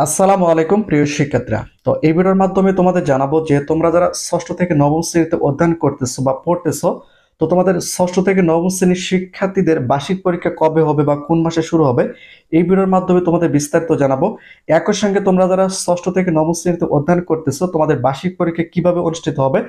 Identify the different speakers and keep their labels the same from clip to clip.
Speaker 1: আসসালামু আলাইকুম প্রিয় শিক্ষার্থীরা। তো এই ভিডিওর মাধ্যমে তোমাদের জানাবো যে তোমরা যারা ষষ্ঠ থেকে নবম শ্রেণীতে অধ্যয়ন করতেছো বা পড়তেছো, তো তোমাদের ষষ্ঠ থেকে নবম শ্রেণীর শিক্ষার্থীদের বার্ষিক পরীক্ষা কবে হবে বা কোন মাসে শুরু হবে, এই ভিডিওর মাধ্যমে তোমাদের বিস্তারিত জানাবো। একই সঙ্গে তোমরা যারা ষষ্ঠ থেকে নবম শ্রেণীতে অধ্যয়ন করতেছো, তোমাদের বার্ষিক পরীক্ষা কিভাবে অনুষ্ঠিত হবে।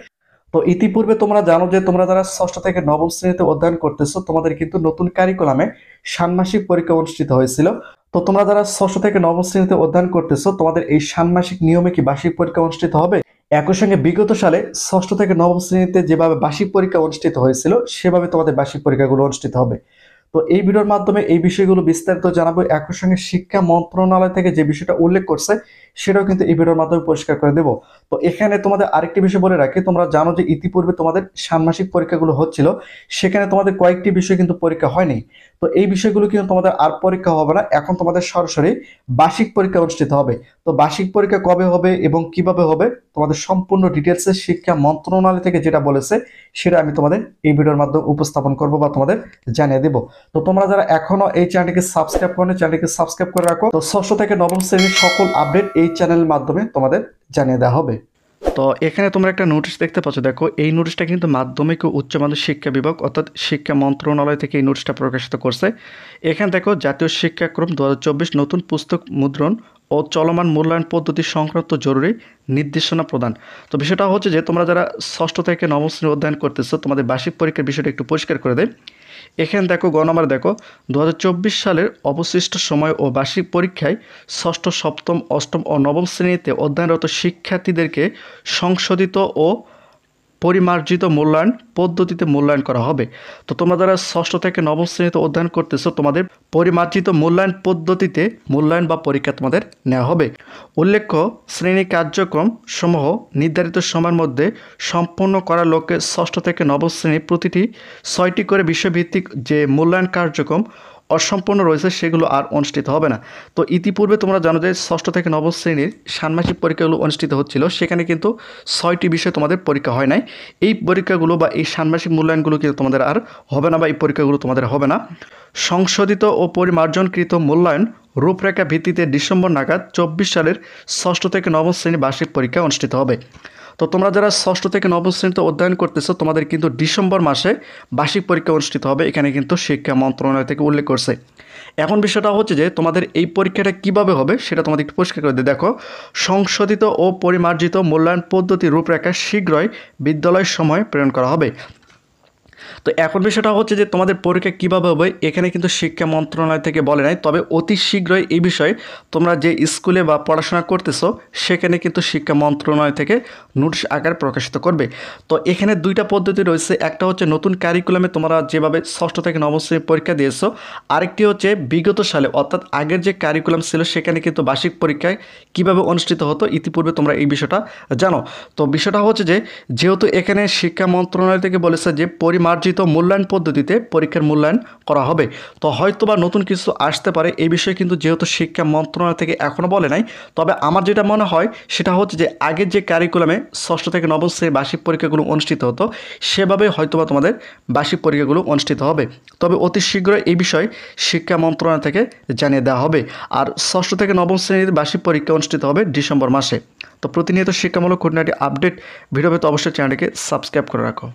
Speaker 1: তো ইতিপূর্বে তোমরা জানো যে তোমরা যারা ষষ্ঠ থেকে নবম শ্রেণীতে অধ্যয়ন করতেছো, তোমাদের কিন্তু নতুন কারিকুলামে ষান্মাসিক পরীক্ষা অনুষ্ঠিত হয়েছিল। তো তোমরা যারা ষষ্ঠ থেকে নবম শ্রেণীতে অধ্যয়ন করতেছো, তোমাদের এই ষান্মাসিক নিয়মে কি বার্ষিক পরীক্ষা অনুষ্ঠিত হবে? একই সঙ্গে বিগত সালে ষষ্ঠ থেকে নবম শ্রেণীতে যেভাবে বার্ষিক পরীক্ষা অনুষ্ঠিত হয়েছিল, সেভাবে তোমাদের বার্ষিক পরীক্ষাগুলো অনুষ্ঠিত হবে। তো এই ভিডিওর মাধ্যমে এই বিষয়গুলো বিস্তারিত জানাবো। একই সঙ্গে শিক্ষা মন্ত্রণালয় থেকে যে বিষয়টা উল্লেখ করছে, সেটাও কিন্তু এই ভিডিওর মাধ্যমে পরিষ্কার করে দেবো। তো এখানে তোমাদের আরেকটি বিষয় বলে রাখি, তোমরা জানো যে ইতিপূর্বে তোমাদের ষান্মাসিক পরীক্ষাগুলো হচ্ছিল, সেখানে তোমাদের কয়েকটি বিষয় কিন্তু পরীক্ষা হয়নি। তো এই বিষয়গুলো কিন্তু তোমাদের আর পরীক্ষা হবে না, এখন তোমাদের সরাসরি বার্ষিক পরীক্ষা অনুষ্ঠিত হবে। তো বার্ষিক পরীক্ষা কবে হবে এবং কিভাবে হবে, তোমাদের সম্পূর্ণ ডিটেলসে শিক্ষা মন্ত্রণালয় থেকে যেটা বলেছে, সেটা আমি তোমাদের এই ভিডিওর মাধ্যমে উপস্থাপন করব বা তোমাদের জানিয়ে দেবো। তো তোমরা যারা এখনো এই চ্যানেলটিকে সাবস্ক্রাইব করো, চ্যানেলটিকে সাবস্ক্রাইব করে রাখো। তো ষষ্ঠ থেকে নবম শ্রেণীর সকল আপডেট এই চ্যানেলের মাধ্যমে তোমাদের জানিয়ে দেওয়া হবে। তো এখানে তোমরা একটা নোটিশ দেখতে পাচ্ছ, দেখো এই নোটিশটা কিন্তু মাধ্যমিক ও উচ্চ মাধ্যমিক শিক্ষা বিভাগ অর্থাৎ শিক্ষা মন্ত্রণালয় থেকে এই নোটিশটা প্রকাশিত করছে। এখানে দেখো জাতীয় শিক্ষাক্রম 2024 নতুন পুস্তক মুদ্রণ ও চলমান মূল্যায়ন পদ্ধতি সংক্রান্ত জরুরি নির্দেশনা প্রদান। তো বিষয়টা হচ্ছে যে তোমরা যারা ষষ্ঠ থেকে নবম শ্রেণী অধ্যয়ন করতেছো, তোমাদের বার্ষিক পরীক্ষার বিষয়টা একটু পরিষ্কার করে দেয়। এখানে দেখো গ নম্বরে দেখো 2024 সালের অবশিষ্ট সময় ও বার্ষিক পরীক্ষায় ষষ্ঠ, সপ্তম, অষ্টম ও নবম শ্রেণীতে অধ্যয়নরত শিক্ষার্থীদেরকে সংশোধিত ও পরিমার্জিত মূল্যায়ন পদ্ধতিতে মূল্যায়ন করা হবে। তো তোমরা যারা ষষ্ঠ থেকে নবম শ্রেণীতে অধ্যয়ন করতেছো, তোমাদের পরিমার্জিত মূল্যায়ন পদ্ধতিতে মূল্যায়ন বা পরীক্ষা তোমাদের নেওয়া হবে। উল্লেখ্য, শ্রেণী কার্যক্রম সমূহ নির্ধারিত সময়ের মধ্যে সম্পন্ন করার লক্ষ্যে ষষ্ঠ থেকে নবম শ্রেণী প্রতিটি 6টি করে বিষয়ভিত্তিক যে মূল্যায়ন কার্যক্রম অসম্পূর্ণ রয়েছে, সেগুলো আর অনুষ্ঠিত হবে না। তো ইতিপূর্বে তোমরা জানো যে ষষ্ঠ থেকে নবম শ্রেণীর ষান্মাসিক পরীক্ষাগুলো অনুষ্ঠিত হচ্ছিল, সেখানে কিন্তু 6টি বিষয় তোমাদের পরীক্ষা হয় নাই। এই পরীক্ষাগুলো বা এই ষান্মাসিক মূল্যায়নগুলো কিন্তু তোমাদের আর হবে না, বা এই পরীক্ষাগুলো তোমাদের হবে না। সংশোধিত ও পরিমার্জনকৃত মূল্যায়ন রূপরেখা ভিত্তিতে ডিসেম্বর নাগাদ 24 সালের ষষ্ঠ থেকে নবম শ্রেণী বার্ষিক পরীক্ষা অনুষ্ঠিত হবে। তো তোমরা যারা ষষ্ঠ থেকে নবম শ্রেণীতে অধ্যয়ন করতেছো, তোমাদের কিন্তু ডিসেম্বর মাসে বার্ষিক পরীক্ষা অনুষ্ঠিত হবে, এখানে কিন্তু শিক্ষা মন্ত্রণালয় থেকে উল্লেখ করছে। এখন বিষয়টা হচ্ছে যে তোমাদের এই পরীক্ষাটা কিভাবে হবে সেটা তোমাদের একটু পরিষ্কার করে দিয়ে দেখো। সংশোধিত ও পরিমার্জিত মূল্যায়ন পদ্ধতি রূপরেখা শীঘ্রই বিদ্যালয় সময় প্রেরণ করা হবে। তো এখন বিষয়টা হচ্ছে যে তোমাদের পরীক্ষা কীভাবে হবে, এখানে কিন্তু শিক্ষা মন্ত্রণালয় থেকে বলে নাই, তবে অতি শীঘ্রই এই বিষয়ে তোমরা যে স্কুলে বা পড়াশোনা করতেছো, সেখানে কিন্তু শিক্ষা মন্ত্রণালয় থেকে নোটিশ আকারে প্রকাশিত করবে। তো এখানে দুইটা পদ্ধতি রয়েছে, একটা হচ্ছে নতুন কারিকুলামে তোমরা যেভাবে ষষ্ঠ থেকে নবম শ্রেণীর পরীক্ষা দিয়েছো, আরেকটি হচ্ছে বিগত সালে অর্থাৎ আগের যে কারিকুলাম ছিল, সেখানে কিন্তু বার্ষিক পরীক্ষায় কীভাবে অনুষ্ঠিত হতো, ইতিপূর্বে তোমরা এই বিষয়টা জানো। তো বিষয়টা হচ্ছে যে যেহেতু এখানে শিক্ষা মন্ত্রণালয় থেকে বলেছে যে পরিমার্জিত মূল্যায়ন পদ্ধতিতে পরীক্ষার মূল্যায়ন করা হবে, তো হয়তোবা নতুন কিছু আসতে পারে এই বিষয়ে, কিন্তু যেহেতু শিক্ষা মন্ত্রণালয় থেকে এখনও বলে নাই, তবে আমার যেটা মনে হয় সেটা হচ্ছে যে আগের যে কারিকুলামে ষষ্ঠ থেকে নবম শ্রেণীর বার্ষিক পরীক্ষাগুলো অনুষ্ঠিত হতো, সেভাবে হয়তোবা তোমাদের বার্ষিক পরীক্ষাগুলো অনুষ্ঠিত হবে। তবে অতি শীঘ্রই এই বিষয়ে শিক্ষা মন্ত্রণালয় থেকে জানিয়ে দেওয়া হবে। আর ষষ্ঠ থেকে নবম শ্রেণীর বার্ষিক পরীক্ষা অনুষ্ঠিত হবে ডিসেম্বর মাসে। তো প্রতিনিয়ত শিক্ষামূলক খুঁটিনাটি আপডেট ভিডিও পেতে অবশ্যই চ্যানেলটিকে সাবস্ক্রাইব করে রাখো।